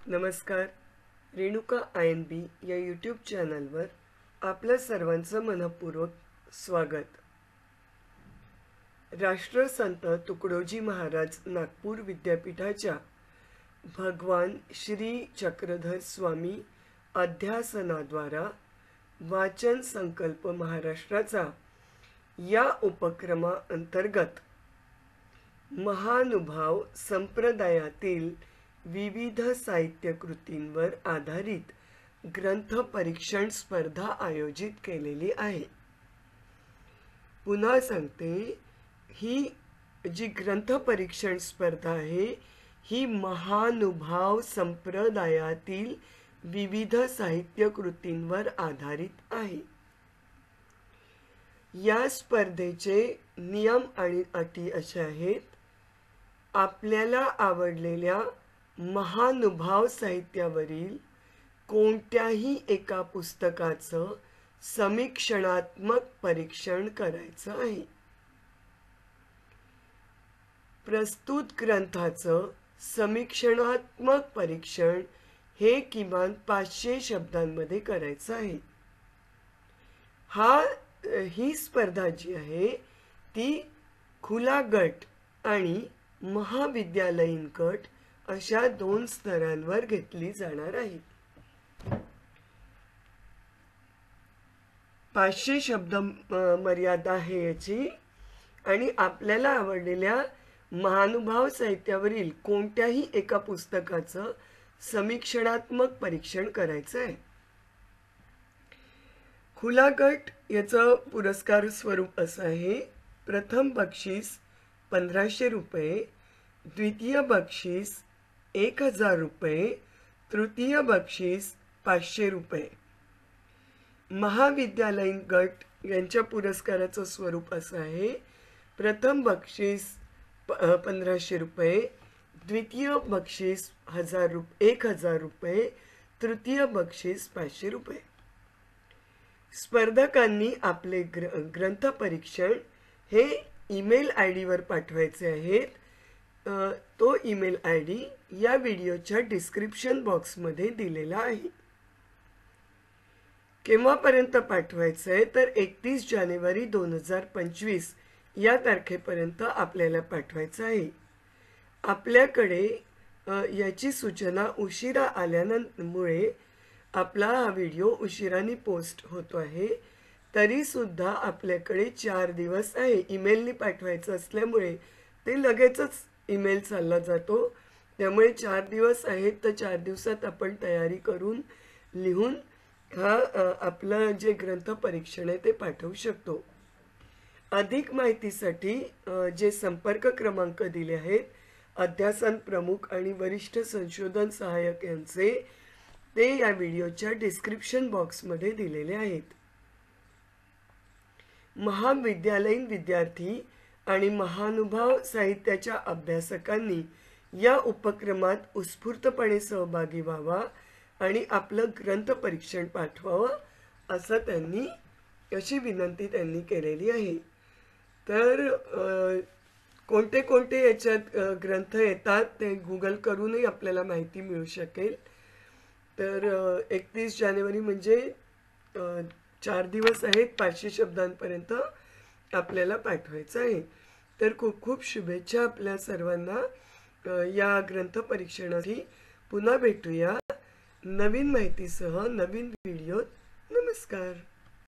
नमस्कार. रेणुका INB या YouTube चॅनलवर आपल्या सर्वांचं मनपूर्वक स्वागत. राष्ट्रसंत तुकडोजी महाराज नागपूर विद्यापीठाच्या भगवान श्री चक्रधर स्वामी अध्यासनाद्वारा वाचन संकल्प महाराष्ट्राचा या उपक्रमाअंतर्गत महानुभाव संप्रदायातील विविध साहित्य कृतींवर आधारित ग्रंथ परीक्षण स्पर्धा आयोजित केलेली आहे. पुन्हा सांगते, ही जी ग्रंथ परीक्षण स्पर्धा आहे ही महानुभाव संप्रदायातील विविध साहित्य कृतींवर आधारित आहे. या स्पर्धेचे नियम आणि अटी असे आहेत. आपल्याला आवडलेल्या महानुभाव साहित्यावरील कोणत्याही एका पुस्तकाचं समीक्षणात्मक परीक्षण करायचं आहे. प्रस्तुत ग्रंथाचं समीक्षणात्मक परीक्षण हे किमान 500 शब्दांमध्ये करायचं आहे. ही स्पर्धा जी आहे ती खुला गट आणि महाविद्यालयीन गट अशा 2 स्तरांवर घेतली जाणार आहे. 500 शब्द मर्यादा आहे याची. आणि आपल्याला आवडलेल्या महानुभाव साहित्यावरील कोणत्याही एका पुस्तकाचं समीक्षणात्मक परीक्षण करायचं आहे. खुला गट याचं पुरस्कार स्वरूप असं आहे. प्रथम बक्षीस 1500 रुपये, द्वितीय बक्षीस 1000 रुपये, तृतीय बक्षीस 500 रुपये. महाविद्यालयीन गट यांच्या पुरस्काराचं स्वरूप असं आहे. प्रथम बक्षीस 1500 रुपये, द्वितीय बक्षीस 1000 रुपये, तृतीय बक्षीस 500 रुपये. स्पर्धकांनी आपले ग्रंथ परीक्षण हे ईमेल ID वर पाठवायचे आहेत. तो ईमेल ID या व्हिडिओच्या डिस्क्रिप्शन बॉक्समध्ये दिलेला आहे. केव्हापर्यंत पाठवायचं आहे तर 31 जानेवारी 2025 या तारखेपर्यंत आपल्याला पाठवायचं आहे. आपल्याकडे याची सूचना उशिरा आल्यामुळे आपला हा व्हिडिओ उशिराने पोस्ट होतो आहे. तरी सुद्धा आपल्याकडे 4 दिवस आहे. ईमेलने पाठवायचं असल्यामुळे ते लगेचच ईमेल चालला जातो. त्यामुळे 4 दिवस आहेत तर 4 दिवसात आपण तयारी करून लिहून आपलं जे ग्रंथ परीक्षण आहे ते पाठवू शकतो. अधिक माहितीसाठी जे संपर्क क्रमांक दिले आहेत अध्यासन प्रमुख आणि वरिष्ठ संशोधन सहाय्यक यांचे, ते या व्हिडिओच्या डिस्क्रिप्शन बॉक्समध्ये दिलेले आहेत. महाविद्यालयीन विद्यार्थी आणि महानुभाव साहित्याच्या अभ्यासकांनी या उपक्रमात उत्स्फूर्तपणे सहभागी व्हावा आणि आपलं ग्रंथ परीक्षण पाठवावं अशी विनंती त्यांनी केलेली आहे. तर कोणते कोणते याच्यात ग्रंथ येतात ते गुगल करूनही आपल्याला माहिती मिळू शकेल. तर 31 जानेवारी म्हणजे 4 दिवस आहेत. 500 शब्दांपर्यंत आपल्याला पाठवायचं आहे. तर खूप खूप शुभेच्छा आपल्या सर्वांना या ग्रंथ परीक्षणासाठी. पुन्हा भेटूया नवीन माहितीसह नवीन व्हिडिओ. नमस्कार.